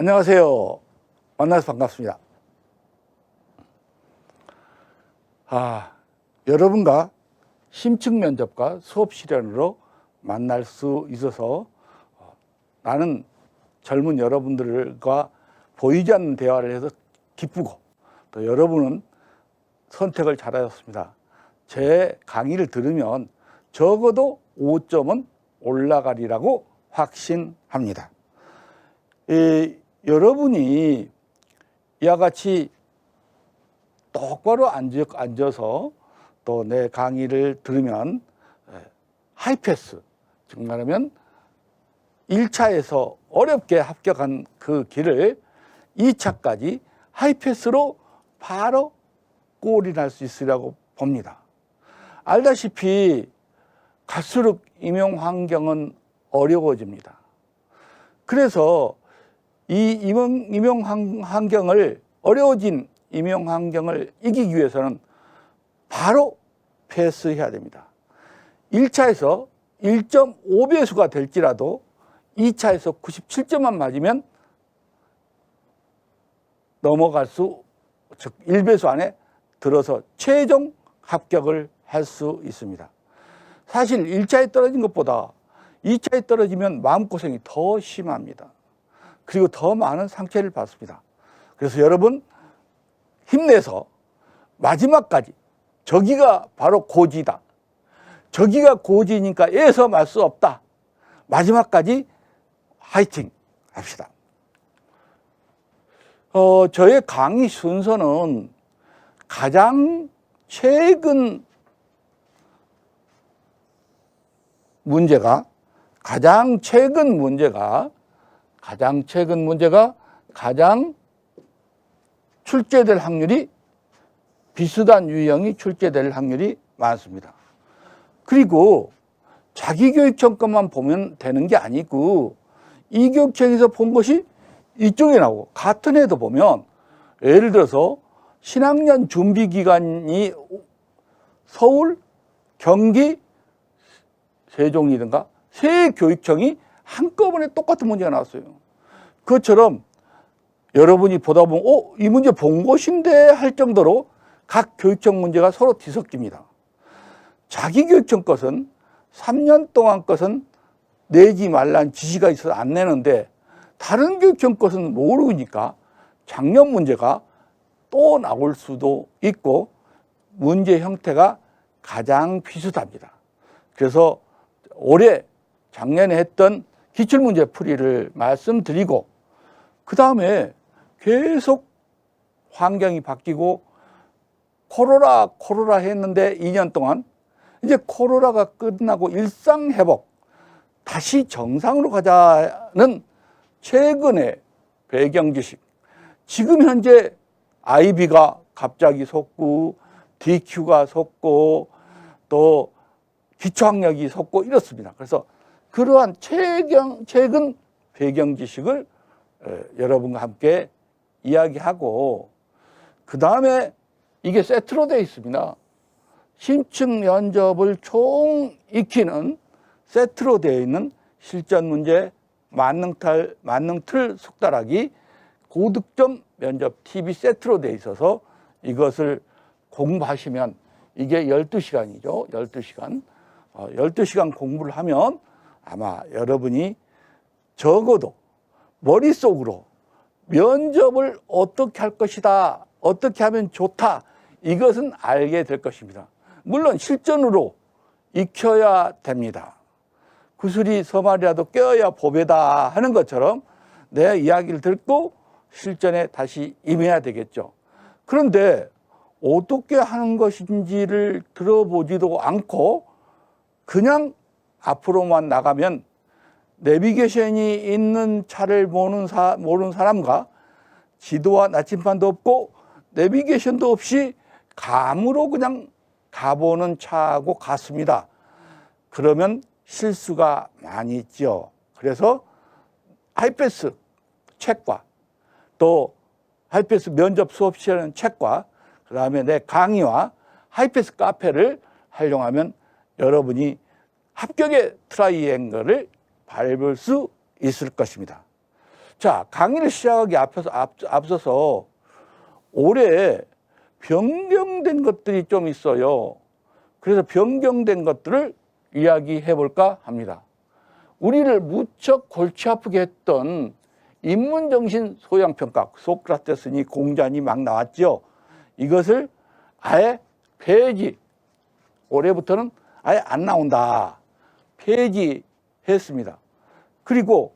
안녕하세요. 만나서 반갑습니다. 여러분과 심층 면접과 수업 실현으로 만날 수 있어서 나는 젊은 여러분들과 보이지 않는 대화를 해서 기쁘고, 또 여러분은 선택을 잘하셨습니다. 제 강의를 들으면 적어도 5점은 올라가리라고 확신합니다. 여러분이 이와 같이 똑바로 앉아서 또 내 강의를 들으면 하이패스, 즉 말하면 1차에서 어렵게 합격한 그 길을 2차까지 하이패스로 바로 골이 날 수 있으리라고 봅니다. 알다시피 갈수록 임용 환경은 어려워집니다. 그래서 이 임용 환경을, 어려워진 임용 환경을 이기기 위해서는 바로 패스해야 됩니다. 1차에서 1.5배수가 될지라도 2차에서 97점만 맞으면 넘어갈 수, 즉 1배수 안에 들어서 최종 합격을 할 수 있습니다. 사실 1차에 떨어진 것보다 2차에 떨어지면 마음고생이 더 심합니다. 그리고 더 많은 상처를 받습니다. 그래서 여러분 힘내서 마지막까지, 저기가 바로 고지다, 저기가 고지니까 애서 말 수 없다, 마지막까지 화이팅 합시다. 저의 강의 순서는 가장 최근 문제가 가장 출제될 확률이, 비슷한 유형이 출제될 확률이 많습니다. 그리고 자기교육청 것만 보면 되는 게 아니고 이교육청에서 본 것이 이쪽에 나오고, 같은 해도 보면 예를 들어서 신학년 준비기간이 서울, 경기, 세종이든가 세 교육청이 한꺼번에 똑같은 문제가 나왔어요. 그것처럼 여러분이 보다 보면 이 문제 본 것인데 할 정도로 각 교육청 문제가 서로 뒤섞입니다. 자기교육청 것은 3년 동안 것은 내지 말라는 지시가 있어서 안 내는데, 다른 교육청 것은 모르니까 작년 문제가 또 나올 수도 있고 문제 형태가 가장 비슷합니다. 그래서 올해, 작년에 했던 기출문제 풀이를 말씀드리고, 그 다음에 계속 환경이 바뀌고 코로나 했는데 2년 동안 이제 코로나가 끝나고 일상 회복, 다시 정상으로 가자는 최근의 배경 지식, 지금 현재 IB가 갑자기 솟고 DQ가 솟고 또 기초학력이 솟고 이렇습니다. 그래서 그러한 최근 배경 지식을 여러분과 함께 이야기하고, 그 다음에 이게 세트로 되어 있습니다. 심층 면접을 총 익히는 세트로 되어 있는 실전 문제, 만능틀 숙달하기, 고득점 면접 TV 세트로 되어 있어서 이것을 공부하시면, 이게 12시간이죠. 12시간. 12시간 공부를 하면 아마 여러분이 적어도 머릿속으로 면접을 어떻게 할 것이다, 어떻게 하면 좋다, 이것은 알게 될 것입니다. 물론 실전으로 익혀야 됩니다. 구슬이 서말이라도 껴야 보배다 하는 것처럼 내 이야기를 듣고 실전에 다시 임해야 되겠죠. 그런데 어떻게 하는 것인지를 들어보지도 않고 그냥 앞으로만 나가면 내비게이션이 있는 차를 모르는 사람과 지도와 나침반도 없고 내비게이션도 없이 감으로 그냥 가보는 차하고 같습니다. 그러면 실수가 많이 있죠. 그래서 하이패스 책과 또 하이패스 면접 수업 시간하는 책과 그 다음에 내 강의와 하이패스 카페를 활용하면 여러분이 합격의 트라이앵글을 밟을 수 있을 것입니다. 자, 강의를 시작하기 앞서서 올해 변경된 것들이 좀 있어요. 그래서 변경된 것들을 이야기해 볼까 합니다. 우리를 무척 골치 아프게 했던 인문정신 소양평가, 소크라테스니 공자니 막 나왔죠. 이것을 아예 폐지, 올해부터는 아예 안 나온다. 폐지했습니다. 그리고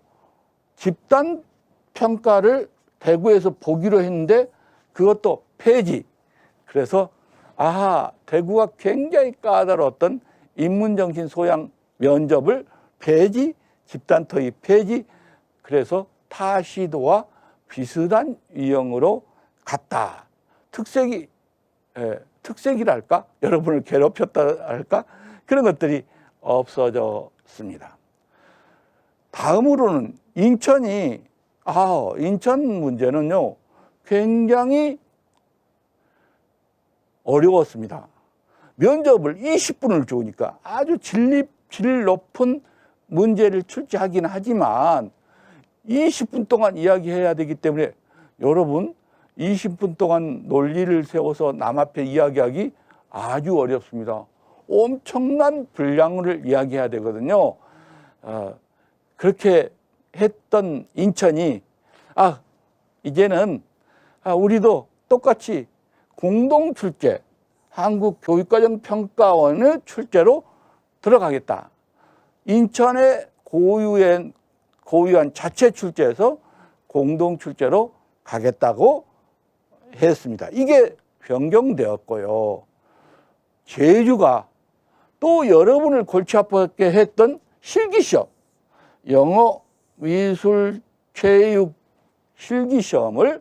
집단평가를 대구에서 보기로 했는데 그것도 폐지. 그래서 대구가 굉장히 까다로웠던 인문정신 소양 면접을 폐지, 집단 토익 폐지. 그래서 타시도와 비슷한 유형으로 갔다. 특색이랄까? 여러분을 괴롭혔다 할까? 그런 것들이 없어졌습니다. 다음으로는 인천 문제는요, 굉장히 어려웠습니다. 면접을 20분을 주니까 아주 질 높은 문제를 출제하긴 하지만 20분 동안 이야기해야 되기 때문에 여러분 20분 동안 논리를 세워서 남 앞에 이야기하기 아주 어렵습니다. 엄청난 분량을 이야기해야 되거든요. 그렇게 했던 인천이 이제는 우리도 똑같이 공동 출제, 한국교육과정평가원의 출제로 들어가겠다. 인천의 고유한 자체 출제에서 공동 출제로 가겠다고 했습니다. 이게 변경되었고요. 제주가 또 여러분을 골치 아프게 했던 실기시험, 영어, 미술, 체육 실기시험을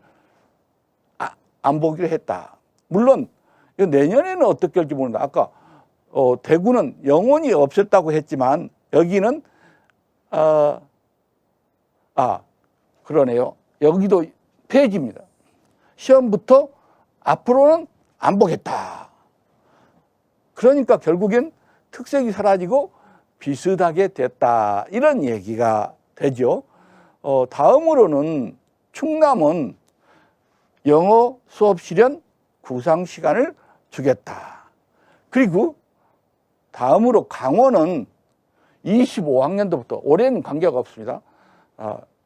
안 보기로 했다. 물론 내년에는 어떻게 할지 모른다. 아까 대구는 영원히 없앴다고 했지만 여기는 그러네요. 여기도 폐지입니다. 시험부터 앞으로는 안 보겠다. 그러니까 결국엔 특색이 사라지고 비슷하게 됐다. 이런 얘기가 되죠. 다음으로는 충남은 영어 수업 실현 구상 시간을 주겠다. 그리고 다음으로 강원은 25학년도부터, 올해는 관계가 없습니다.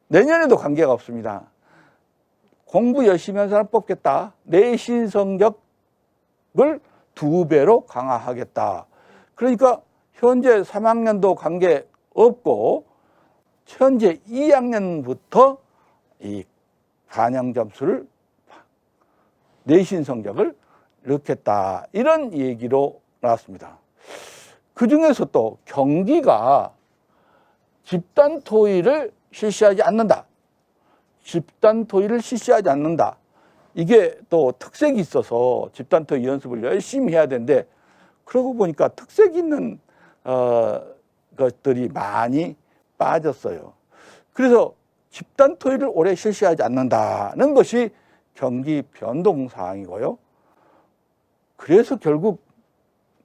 내년에도 관계가 없습니다. 공부 열심히 한 사람 뽑겠다. 내신 성적을 2배로 강화하겠다. 그러니까 현재 3학년도 관계 없고 현재 2학년부터 이 반영 점수를 내신 성적을 넣겠다. 이런 얘기로 나왔습니다. 그 중에서 또 경기가 집단 토의를 실시하지 않는다. 집단 토의를 실시하지 않는다. 이게 또 특색이 있어서 집단 토의 연습을 열심히 해야 되는데 그러고 보니까 특색 있는 것들이 많이 빠졌어요. 그래서 집단 토의를 올해 실시하지 않는다는 것이 경기 변동 사항이고요. 그래서 결국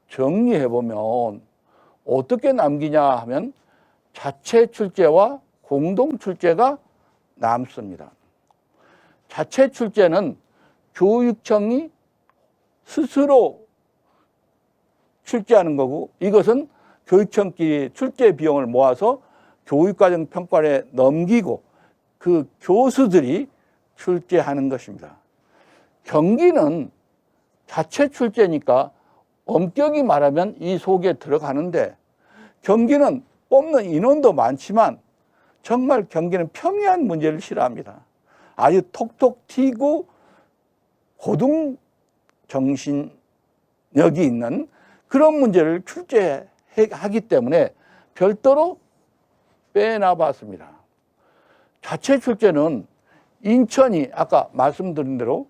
정리해 보면 어떻게 남기냐 하면 자체 출제와 공동 출제가 남습니다. 자체 출제는 교육청이 스스로 출제하는 거고 이것은 교육청끼리 출제 비용을 모아서 교육과정 평가에 넘기고 그 교수들이 출제하는 것입니다. 경기는 자체 출제니까 엄격히 말하면 이 속에 들어가는데 경기는 뽑는 인원도 많지만 정말 경기는 평이한 문제를 싫어합니다. 아주 톡톡 튀고 고등 정신력이 있는 그런 문제를 출제하기 때문에 별도로 빼놔봤습니다. 자체 출제는 인천이 아까 말씀드린 대로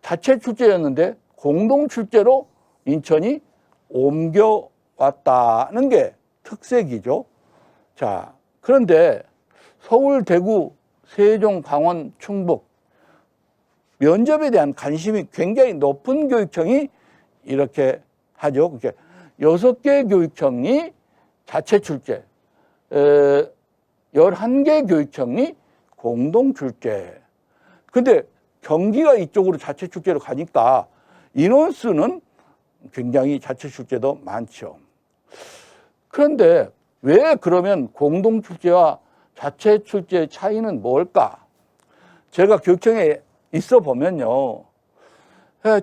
자체 출제였는데 공동 출제로 인천이 옮겨왔다는 게 특색이죠. 자, 그런데 서울, 대구, 세종, 강원, 충북 면접에 대한 관심이 굉장히 높은 교육청이 이렇게 하죠. 그러니까 6개 교육청이 자체 출제, 11개 교육청이 공동 출제. 근데 경기가 이쪽으로 자체 출제로 가니까 인원수는 굉장히 자체 출제도 많죠. 그런데 왜 그러면 공동 출제와 자체 출제의 차이는 뭘까? 제가 교육청에 있어 보면요.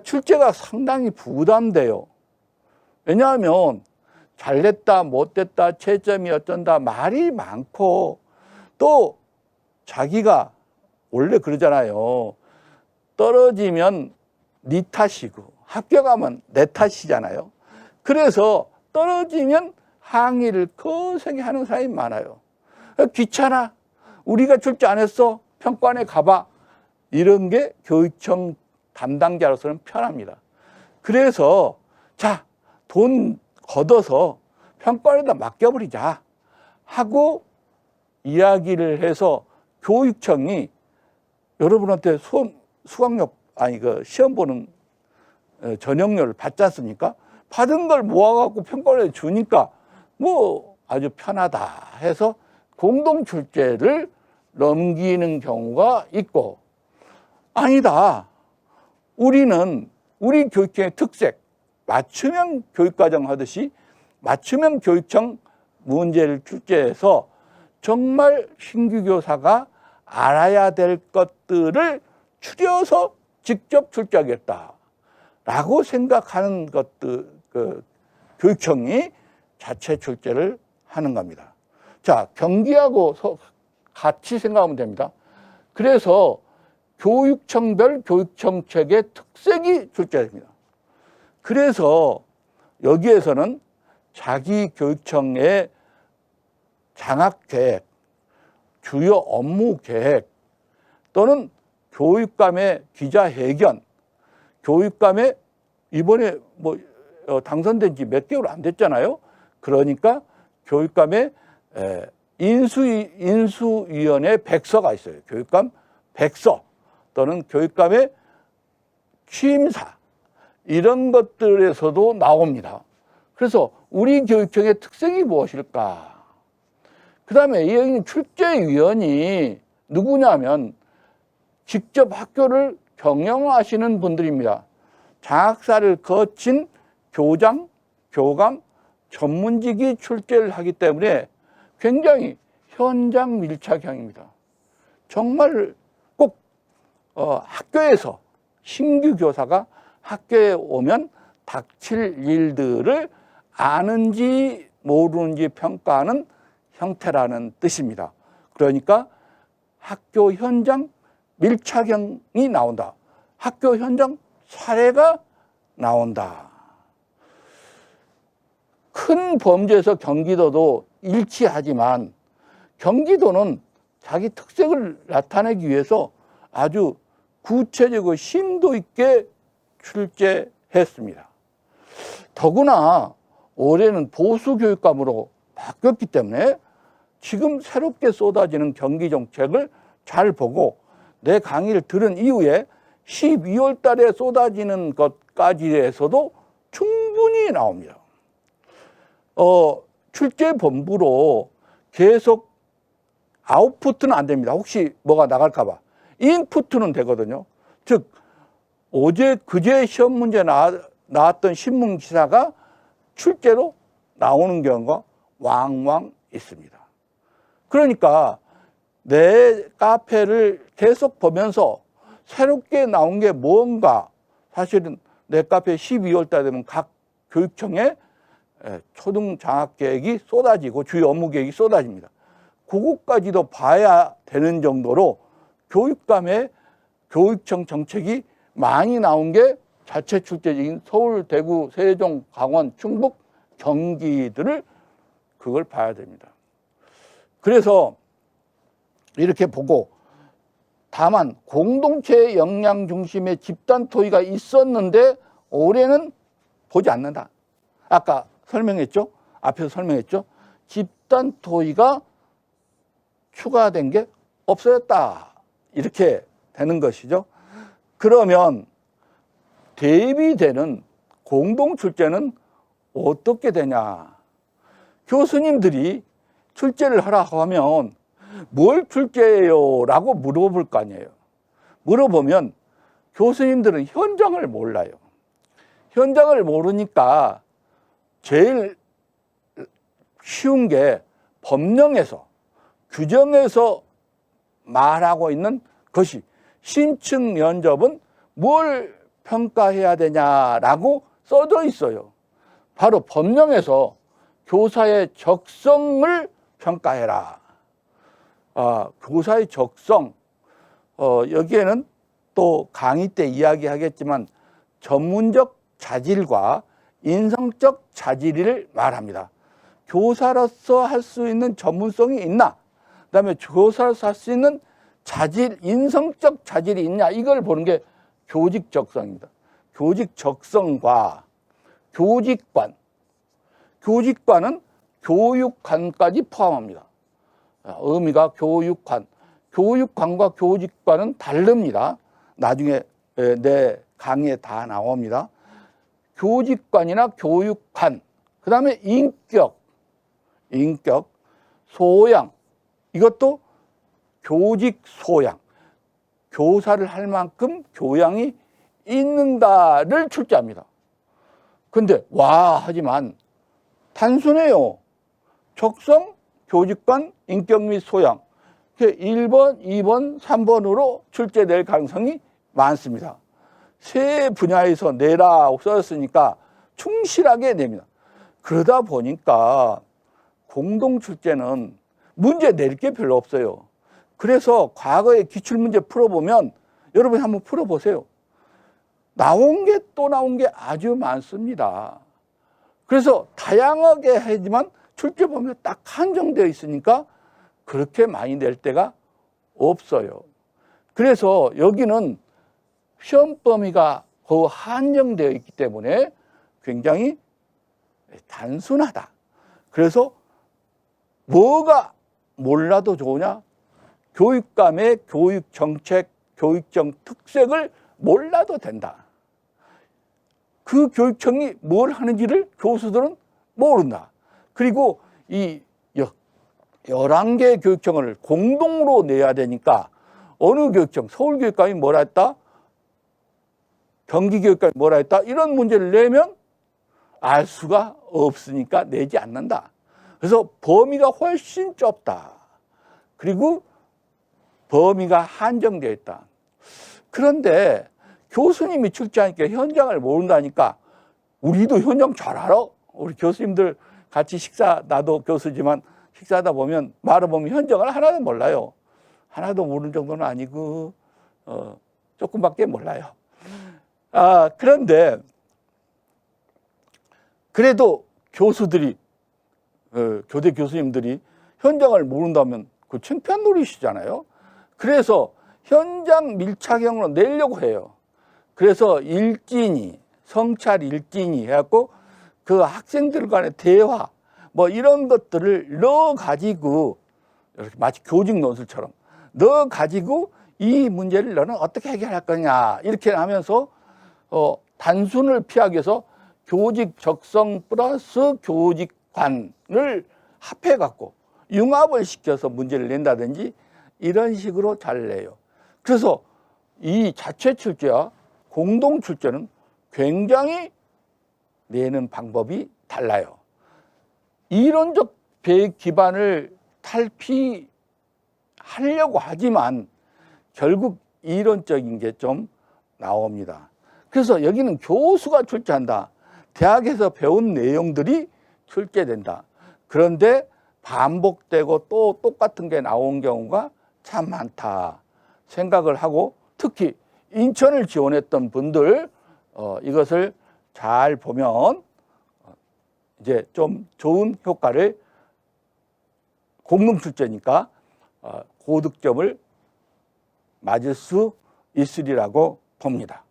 출제가 상당히 부담돼요. 왜냐하면 잘됐다, 못됐다, 채점이 어쩐다, 말이 많고 또 자기가 원래 그러잖아요. 떨어지면 네 탓이고 합격하면 내 탓이잖아요. 그래서 떨어지면 항의를 거세게 하는 사람이 많아요. 귀찮아. 우리가 출제 안 했어. 평가원에 가봐. 이런 게 교육청 담당자로서는 편합니다. 그래서 자, 돈 걷어서 평가원에다 맡겨버리자 하고 이야기를 해서 교육청이 여러분한테 시험 보는 전형료를 받지 않습니까? 받은 걸 모아갖고 평가원에 주니까 뭐 아주 편하다 해서 공동 출제를 넘기는 경우가 있고, 아니다. 우리는 우리 교육청의 특색, 맞춤형 교육과정 하듯이 맞춤형 교육청 문제를 출제해서 정말 신규 교사가 알아야 될 것들을 추려서 직접 출제하겠다라고 생각하는 것들, 교육청이 자체 출제를 하는 겁니다. 자, 경기하고 같이 생각하면 됩니다. 그래서 교육청별 교육정책의 특색이 출제됩니다. 그래서 여기에서는 자기 교육청의 장학계획, 주요 업무계획 또는 교육감의 기자회견, 교육감의 이번에 당선된 지 몇 개월 안 됐잖아요. 그러니까 교육감의 인수위원회 백서가 있어요. 교육감 백서 또는 교육감의 취임사 이런 것들에서도 나옵니다. 그래서 우리 교육청의 특색이 무엇일까? 그 다음에 여기 출제위원이 누구냐면 직접 학교를 경영하시는 분들입니다. 장학사를 거친 교장, 교감, 전문직이 출제를 하기 때문에 굉장히 현장 밀착형입니다. 정말 꼭 학교에서 신규 교사가 학교에 오면 닥칠 일들을 아는지 모르는지 평가하는 형태라는 뜻입니다. 그러니까 학교 현장 밀착형이 나온다. 학교 현장 사례가 나온다. 큰 범죄에서 경기도도 일치하지만 경기도는 자기 특색을 나타내기 위해서 아주 구체적이고 심도 있게 출제했습니다. 더구나 올해는 보수교육감으로 바뀌었기 때문에 지금 새롭게 쏟아지는 경기 정책을 잘 보고 내 강의를 들은 이후에 12월 달에 쏟아지는 것까지에서도 충분히 나옵니다. 출제본부로 계속 아웃풋은 안 됩니다. 혹시 뭐가 나갈까봐. 인풋은 되거든요. 즉, 그제 시험 문제 나왔던 신문 기사가 출제로 나오는 경우가 왕왕 있습니다. 그러니까 내 카페를 계속 보면서 새롭게 나온 게 뭔가, 사실은 내 카페 12월 달 되면 각 교육청에 초등 장학 계획이 쏟아지고 주요 업무 계획이 쏟아집니다. 그것까지도 봐야 되는 정도로 교육감의 교육청 정책이 많이 나온 게 자체 출제적인 서울, 대구, 세종, 강원, 충북, 경기들을 그걸 봐야 됩니다. 그래서 이렇게 보고, 다만 공동체 역량 중심의 집단 토의가 있었는데 올해는 보지 않는다. 아까 설명했죠? 앞에서 설명했죠? 집단 토의가 추가된 게 없어졌다. 이렇게 되는 것이죠. 그러면 대비되는 공동 출제는 어떻게 되냐? 교수님들이 출제를 하라고 하면 뭘 출제해요? 라고 물어볼 거 아니에요. 물어보면 교수님들은 현장을 몰라요. 현장을 모르니까 제일 쉬운 게 법령에서, 규정에서 말하고 있는 것이 신층 면접은 뭘 평가해야 되냐라고 써져 있어요. 바로 법령에서 교사의 적성을 평가해라. 교사의 적성, 여기에는 또 강의 때 이야기하겠지만 전문적 자질과 인성적 자질을 말합니다. 교사로서 할 수 있는 전문성이 있나? 그다음에 교사로서 할 수 있는 자질, 인성적 자질이 있냐? 이걸 보는 게 교직 적성입니다. 교직 적성과 교직관, 교직관은 교육관까지 포함합니다. 의미가 교육관, 교육관과 교직관은 다릅니다. 나중에 내 강의에 다 나옵니다. 교직관이나 교육관, 그 다음에 인격, 소양, 이것도 교직 소양, 교사를 할 만큼 교양이 있는가를 출제합니다. 근데 하지만 단순해요. 적성, 교직관, 인격 및 소양. 1번, 2번, 3번으로 출제될 가능성이 많습니다. 세 분야에서 내라고 써졌으니까 충실하게 냅니다. 그러다 보니까 공동 출제는 문제 낼 게 별로 없어요. 그래서 과거에 기출문제 풀어보면 여러분이 한번 풀어보세요. 나온 게 또 나온 게 아주 많습니다. 그래서 다양하게 하지만 출제 범위가 딱 한정되어 있으니까 그렇게 많이 낼 때가 없어요. 그래서 여기는 시험 범위가 거의 한정되어 있기 때문에 굉장히 단순하다. 그래서 뭐가 몰라도 좋으냐? 교육감의 교육정책, 교육청 특색을 몰라도 된다. 그 교육청이 뭘 하는지를 교수들은 모른다. 그리고 이 11개 교육청을 공동으로 내야 되니까 어느 교육청, 서울교육감이 뭐라 했다? 경기교육감이 뭐라 했다? 이런 문제를 내면 알 수가 없으니까 내지 않는다. 그래서 범위가 훨씬 좁다. 그리고 범위가 한정되어 있다. 그런데 교수님이 출제하니까 현장을 모른다니까 우리도 현장 잘 알아. 우리 교수님들 같이 식사, 나도 교수지만 식사하다 보면 말해보면 현장을 하나도 몰라요. 하나도 모르는 정도는 아니고 조금밖에 몰라요. 그런데 그래도 교수들이 교대 교수님들이 현장을 모른다면 그 창피한 노릇이잖아요. 그래서 현장 밀착형으로 내려고 해요. 그래서 일진이, 성찰 일진이 해갖고 그 학생들 간의 대화 뭐 이런 것들을 넣어가지고 이렇게 마치 교직 논술처럼 넣어가지고 이 문제를 너는 어떻게 해결할 거냐 이렇게 하면서 단순을 피하기 위해서 교직 적성 플러스 교직관을 합해갖고 융합을 시켜서 문제를 낸다든지 이런 식으로 잘 내요. 그래서 이 자체 출제와 공동 출제는 굉장히 내는 방법이 달라요. 이론적 기반을 탈피하려고 하지만 결국 이론적인 게 좀 나옵니다. 그래서 여기는 교수가 출제한다. 대학에서 배운 내용들이 출제된다. 그런데 반복되고 또 똑같은 게 나온 경우가 참 많다 생각을 하고 특히 인천을 지원했던 분들 이것을 잘 보면 이제 좀 좋은 효과를 공동 출제니까 고득점을 맞을 수 있으리라고 봅니다.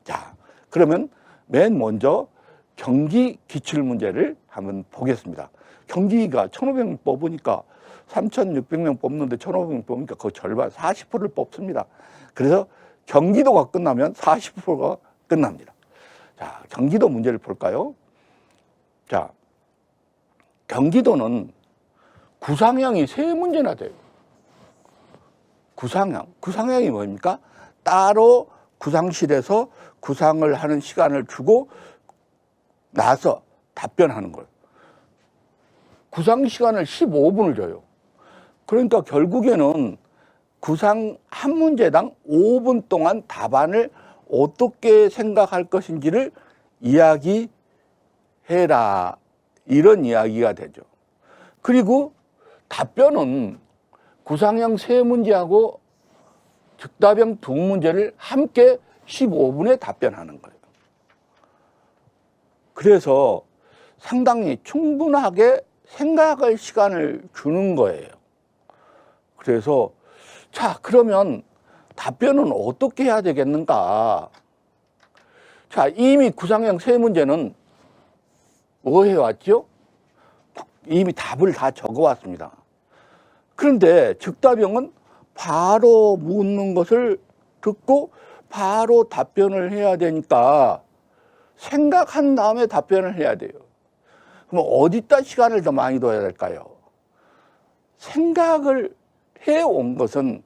자, 그러면 맨 먼저 경기 기출문제를 한번 보겠습니다. 경기가 1,500명 뽑으니까 3,600명 뽑는데 1,500명 뽑으니까 거의 절반 40%를 뽑습니다. 그래서 경기도가 끝나면 40%가 끝납니다. 자, 경기도 문제를 볼까요? 자, 경기도는 구상형이 3문제나 돼요. 구상형이 뭡니까? 따로 구상실에서 구상을 하는 시간을 주고 나서 답변하는 거예요. 구상 시간을 15분을 줘요. 그러니까 결국에는 구상 한 문제당 5분 동안 답안을 어떻게 생각할 것인지를 이야기해라. 이런 이야기가 되죠. 그리고 답변은 구상형 3문제하고 즉답형 2문제를 함께 15분에 답변하는 거예요. 그래서 상당히 충분하게 생각할 시간을 주는 거예요. 그래서 자, 그러면 답변은 어떻게 해야 되겠는가? 자, 이미 구상형 3문제는 뭐 해왔죠? 이미 답을 다 적어왔습니다. 그런데 즉답형은 바로 묻는 것을 듣고 바로 답변을 해야 되니까 생각한 다음에 답변을 해야 돼요. 그럼 어디다 시간을 더 많이 둬야 될까요? 생각을 해온 것은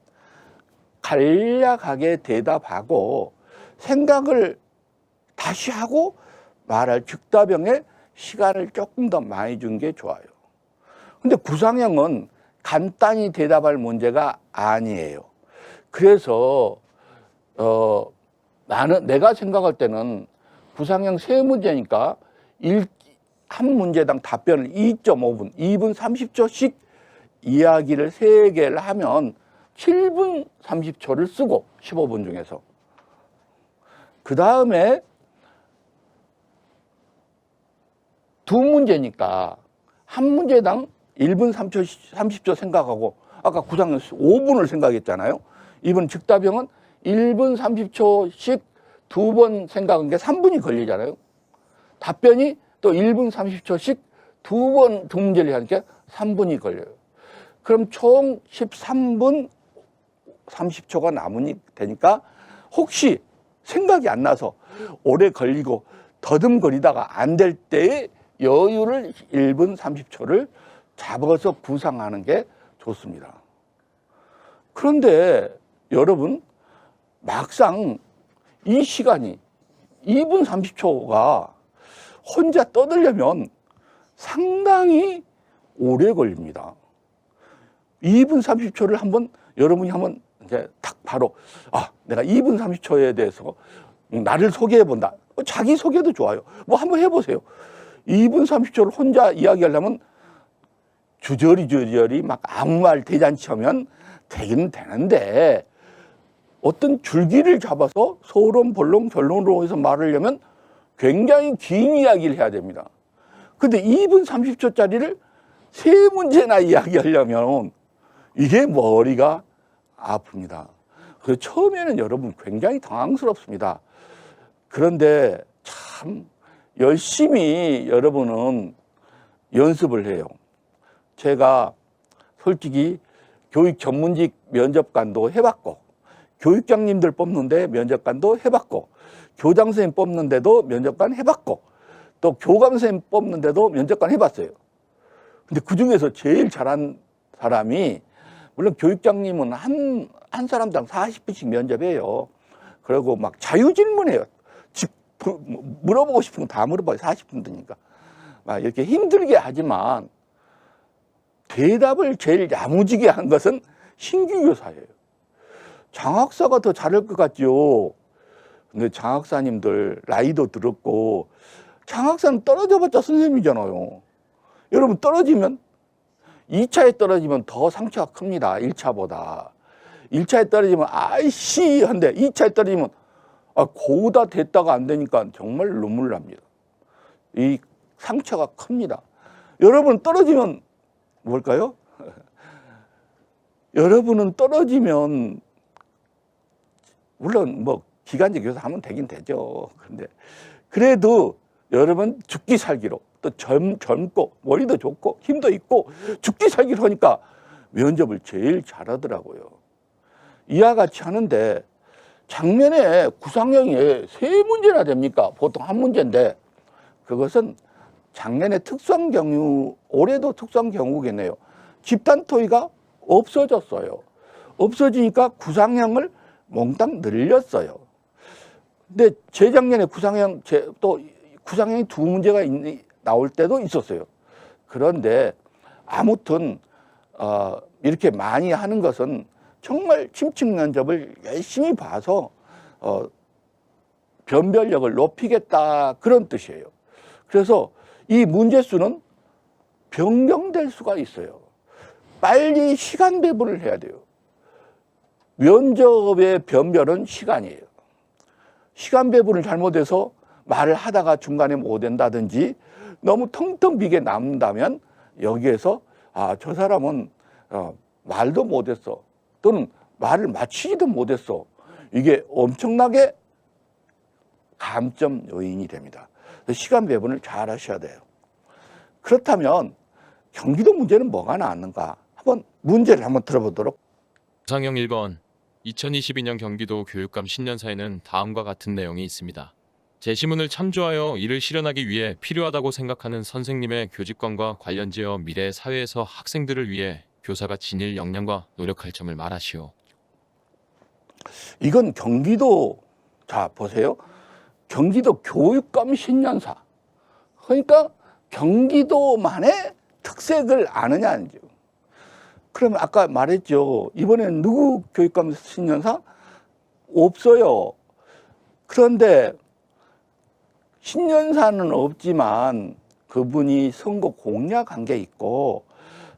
간략하게 대답하고 생각을 다시 하고 말할 즉답형에 시간을 조금 더 많이 준 게 좋아요. 근데 구상형은 간단히 대답할 문제가 아니에요. 그래서 내가 생각할 때는 구상형 3문제니까 한 문제당 답변을 2.5분, 2분 30초씩 이야기를 3개를 하면 7분 30초를 쓰고 15분 중에서 그 다음에 2문제니까 한 문제당 1분 30초 생각하고 아까 구상형 5분을 생각했잖아요. 이번 즉답형은 1분 30초씩 2번 생각한 게 3분이 걸리잖아요. 답변이 또 1분 30초씩 2문제를 하니까 3분이 걸려요. 그럼 총 13분 30초가 되니까 혹시 생각이 안 나서 오래 걸리고 더듬거리다가 안 될 때의 여유를 1분 30초를 잡아서 구상하는 게 좋습니다. 그런데 여러분 막상 이 시간이 2분 30초가 혼자 떠들려면 상당히 오래 걸립니다. 2분 30초를 여러분이 한번 이제 딱 바로 내가 2분 30초에 대해서 나를 소개해 본다. 자기 소개도 좋아요. 뭐 한번 해보세요. 2분 30초를 혼자 이야기하려면 주저리 막 아무 말 대잔치 하면 되긴 되는데 어떤 줄기를 잡아서 소론, 본론, 결론으로 해서 말하려면 굉장히 긴 이야기를 해야 됩니다. 근데 2분 30초짜리를 3문제나 이야기하려면 이게 머리가 아픕니다. 그래서 처음에는 여러분 굉장히 당황스럽습니다. 그런데 참 열심히 여러분은 연습을 해요. 제가 솔직히 교육 전문직 면접관도 해봤고 교육장님들 뽑는데 면접관도 해봤고 교장 선생님 뽑는데도 면접관 해봤고 또 교감 선생님 뽑는데도 면접관 해봤어요. 근데 그중에서 제일 잘한 사람이 물론 교육장님은 한 사람당 40분씩 면접해요. 그리고 막 자유질문해요. 물어보고 싶은 거 다 물어봐요. 40분 드니까. 막 이렇게 힘들게 하지만 대답을 제일 야무지게 한 것은 신규교사예요. 장학사가 더 잘할 것 같죠. 근데 장학사님들 나이도 들었고 장학사는 떨어져봤자 선생님이잖아요. 여러분 떨어지면 2차에 떨어지면 더 상처가 큽니다. 1차보다. 1차에 떨어지면 아이씨 한데 2차에 떨어지면 고우다 됐다가 안 되니까 정말 눈물 납니다. 이 상처가 큽니다. 여러분 떨어지면 뭘까요? 여러분은 떨어지면 물론 뭐 기간제 교사 하면 되긴 되죠. 근데 그래도 여러분 죽기 살기로 또 젊고 머리도 좋고 힘도 있고 죽기 살기로 하니까 면접을 제일 잘하더라고요. 이와 같이 하는데 작년에 구상형이 3문제나 됩니까? 보통 한 문제인데 그것은 작년에 특수한 경우, 올해도 특수한 경우겠네요. 집단 토의가 없어졌어요. 없어지니까 구상형을 몽땅 늘렸어요. 근데 재작년에 또 구상형이 두 문제가 나올 때도 있었어요. 그런데 아무튼 이렇게 많이 하는 것은 정말 침칙 면접을 열심히 봐서 변별력을 높이겠다 그런 뜻이에요. 그래서 이 문제수는 변경될 수가 있어요. 빨리 시간 배분을 해야 돼요. 면접의 변별은 시간이에요. 시간 배분을 잘못해서 말을 하다가 중간에 못 된다든지 너무 텅텅 비게 남는다면 여기에서 저 사람은 말도 못했어 또는 말을 마치지도 못했어, 이게 엄청나게 감점 요인이 됩니다. 시간 배분을 잘 하셔야 돼요. 그렇다면 경기도 문제는 뭐가 나왔는가, 한번 문제를 한번 들어보도록. 구상형 1번 2022년 경기도 교육감 신년사에는 다음과 같은 내용이 있습니다. 제시문을 참조하여 이를 실현하기 위해 필요하다고 생각하는 선생님의 교직관과 관련지어 미래 사회에서 학생들을 위해 교사가 지닐 역량과 노력할 점을 말하시오. 이건 경기도, 자 보세요, 경기도 교육감 신년사, 그러니까 경기도만의 특색을 아느냐죠. 그러면 아까 말했죠, 이번에는 누구 교육감 신년사? 없어요. 그런데 신년사는 없지만 그분이 선거 공약한 게 있고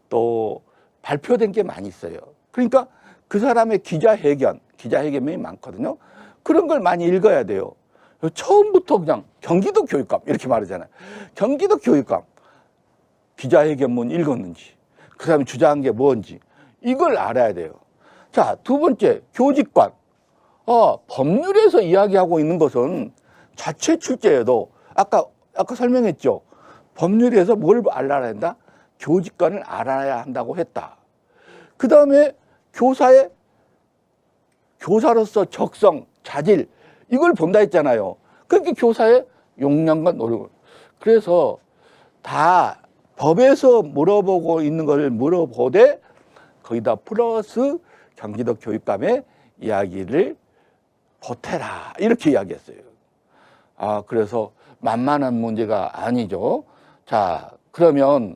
또 발표된 게 많이 있어요. 그러니까 그 사람의 기자회견이 많거든요. 그런 걸 많이 읽어야 돼요. 처음부터 그냥 경기도 교육감 이렇게 말하잖아요. 경기도 교육감 기자회견문 읽었는지, 그 다음에 주장한 게 뭔지 이걸 알아야 돼요. 자, 두 번째, 교직관. 법률에서 이야기하고 있는 것은 자체 출제에도 아까 설명했죠. 법률에서 뭘 알아야 한다? 교직관을 알아야 한다고 했다. 그 다음에 교사로서 적성, 자질 이걸 본다 했잖아요. 그러니까 교사의 역량과 노력을. 그래서 다 법에서 물어보고 있는 걸 물어보되 거기다 플러스 경기도 교육감의 이야기를 보태라 이렇게 이야기했어요. 그래서 만만한 문제가 아니죠. 자, 그러면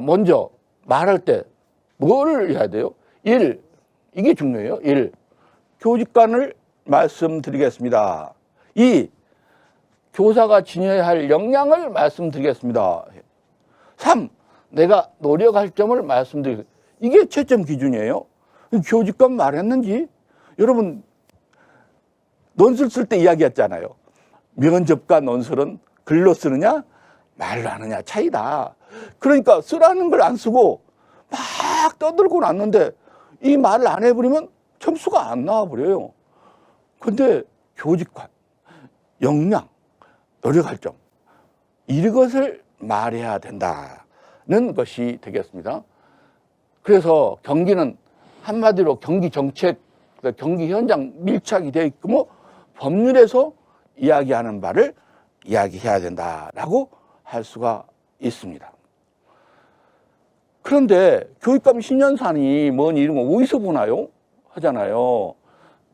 먼저 말할 때 뭘 해야 돼요? 1, 이게 중요해요. 1, 교직관을 말씀드리겠습니다. 2, 교사가 지녀야 할 역량을 말씀드리겠습니다. 3, 내가 노력할 점을 말씀드리겠습니다. 이게 채점 기준이에요. 교직관 말했는지, 여러분 논술 쓸 때 이야기했잖아요. 면접과 논술은 글로 쓰느냐 말로 하느냐 차이다. 그러니까 쓰라는 걸 안 쓰고 막 떠들고 났는데 이 말을 안 해버리면 점수가 안 나와버려요. 근데 교직관, 역량, 노력할 점, 이것을 말해야 된다는 것이 되겠습니다. 그래서 경기는 한마디로 경기 정책, 경기 현장 밀착이 되어 있고 법률에서 이야기하는 바를 이야기해야 된다라고 할 수가 있습니다. 그런데 교육감 신년사니 뭐니 이런 거 어디서 보나요? 하잖아요.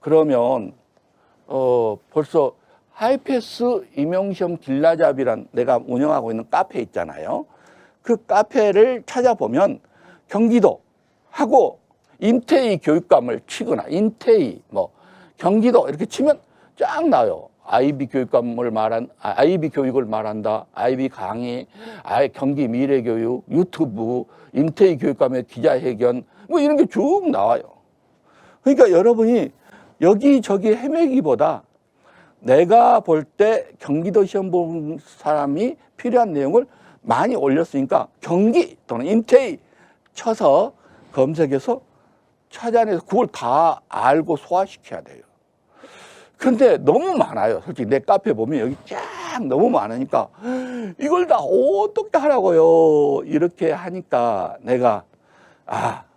그러면 벌써 하이패스 임용시험 길라잡이란 내가 운영하고 있는 카페 있잖아요. 그 카페를 찾아보면 경기도하고 인테이 교육감을 치거나 인테이 경기도 이렇게 치면 쫙 나와요. IB 교육을 말한다. IB 강의, 경기 미래교육, 유튜브, 인테이 교육감의 기자회견 이런 게 쭉 나와요. 그러니까 여러분이 여기저기 헤매기보다 내가 볼 때 경기도 시험 본 사람이 필요한 내용을 많이 올렸으니까 경기 또는 인테이 쳐서 검색해서 찾아내서 그걸 다 알고 소화시켜야 돼요. 그런데 너무 많아요. 솔직히 내 카페 보면 여기 쫙 너무 많으니까 이걸 다 어떻게 하라고요. 이렇게 하니까 내가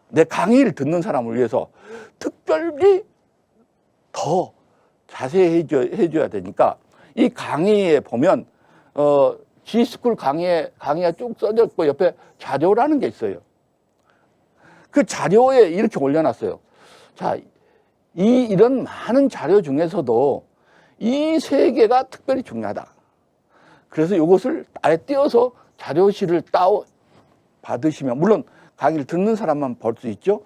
내 강의를 듣는 사람을 위해서 특별히 더 자세히 해줘야 되니까 이 강의에 보면 G스쿨 강의가 쭉 써져 있고 옆에 자료라는 게 있어요. 그 자료에 이렇게 올려놨어요. 자, 이런 많은 자료 중에서도 이 세 개가 특별히 중요하다. 그래서 이것을 아예 띄어서 자료실을 따오 받으시면, 물론 강의를 듣는 사람만 볼 수 있죠.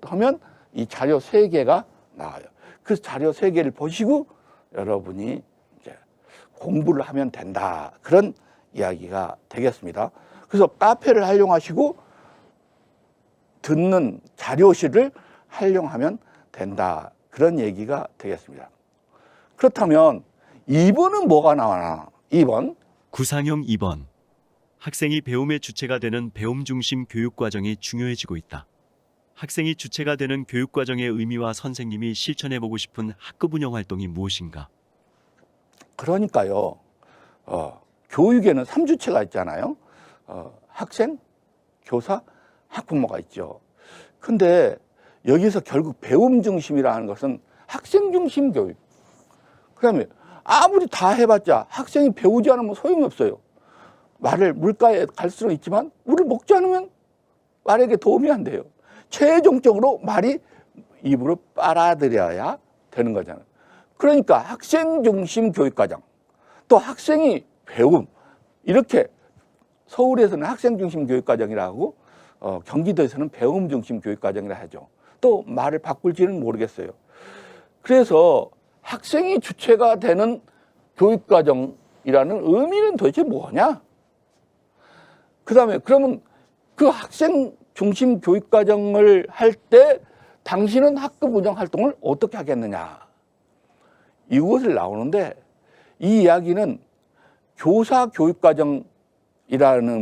하면 이 자료 세 개가 나와요. 그 자료 세 개를 보시고 여러분이 이제 공부를 하면 된다. 그런 이야기가 되겠습니다. 그래서 카페를 활용하시고 듣는 자료실을 활용하면 된다. 그런 얘기가 되겠습니다. 그렇다면 2번은 뭐가 나와나? 2번. 구상형 2번. 학생이 배움의 주체가 되는 배움 중심 교육 과정이 중요해지고 있다. 학생이 주체가 되는 교육 과정의 의미와 선생님이 실천해보고 싶은 학급 운영 활동이 무엇인가? 그러니까요. 교육에는 3주체가 있잖아요. 학생, 교사, 학부모가 있죠. 근데 여기서 결국 배움 중심이라는 것은 학생 중심 교육. 그다음에 아무리 다 해봤자 학생이 배우지 않으면 소용이 없어요. 말을 물가에 갈 수는 있지만 물을 먹지 않으면 말에게 도움이 안 돼요. 최종적으로 말이 입으로 빨아들여야 되는 거잖아요. 그러니까 학생 중심 교육과정, 또 학생이 배움, 이렇게 서울에서는 학생 중심 교육과정이라고 경기도에서는 배움 중심 교육과정이라 하죠. 또 말을 바꿀지는 모르겠어요. 그래서 학생이 주체가 되는 교육과정이라는 의미는 도대체 뭐냐? 그 다음에 그러면 그 학생 중심 교육과정을 할 때 당신은 학급 운영 활동을 어떻게 하겠느냐? 이것을 나오는데 이 이야기는 교사 교육과정이라는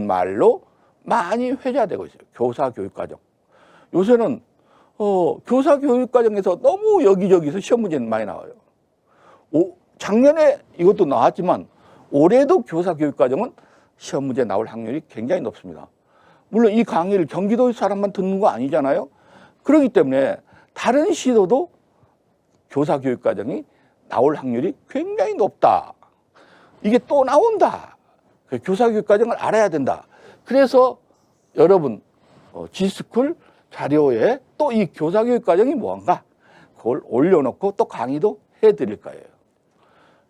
말로 많이 회자되고 있어요. 교사 교육과정. 요새는 교사 교육과정에서 너무 여기저기서 시험 문제는 많이 나와요. 작년에 이것도 나왔지만 올해도 교사 교육과정은 시험 문제 나올 확률이 굉장히 높습니다. 물론 이 강의를 경기도 사람만 듣는 거 아니잖아요. 그렇기 때문에 다른 시도도 교사 교육과정이 나올 확률이 굉장히 높다. 이게 또 나온다. 교사 교육과정을 알아야 된다. 그래서 여러분 G스쿨 자료에 또 이 교사 교육과정이 뭔가 그걸 올려놓고 또 강의도 해드릴 거예요.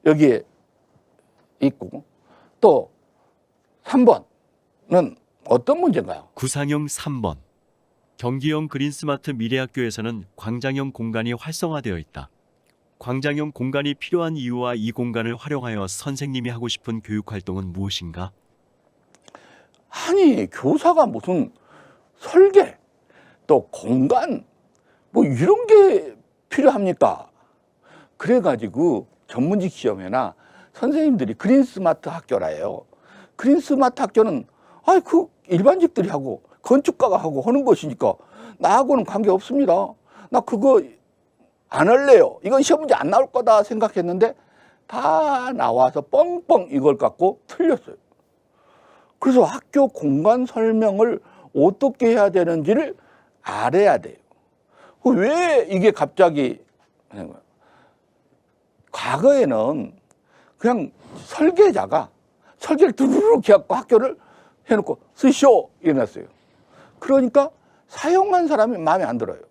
여기에 있고 또 3번은 어떤 문제인가요? 구상형 3번. 경기형 그린스마트 미래학교에서는 광장형 공간이 활성화되어 있다. 광장형 공간이 필요한 이유와 이 공간을 활용하여 선생님이 하고 싶은 교육활동은 무엇인가? 아니, 교사가 무슨 설계, 또 공간, 뭐 이런 게 필요합니까? 그래가지고 전문직 시험에나 선생님들이 그린스마트 학교라 해요. 그린스마트 학교는 그 일반직들이 하고 건축가가 하고 하는 것이니까 나하고는 관계없습니다. 나 그거 안 할래요. 이건 시험 문제 안 나올 거다 생각했는데 다 나와서 뻥뻥 이걸 갖고 틀렸어요. 그래서 학교 공간 설명을 어떻게 해야 되는지를 알아야 돼요. 왜 이게 갑자기 하는 거예요? 과거에는 그냥 설계자가 설계를 두루룩 해갖고 학교를 해놓고 쓰시오 이랬어요. 그러니까 사용한 사람이 마음에 안 들어요.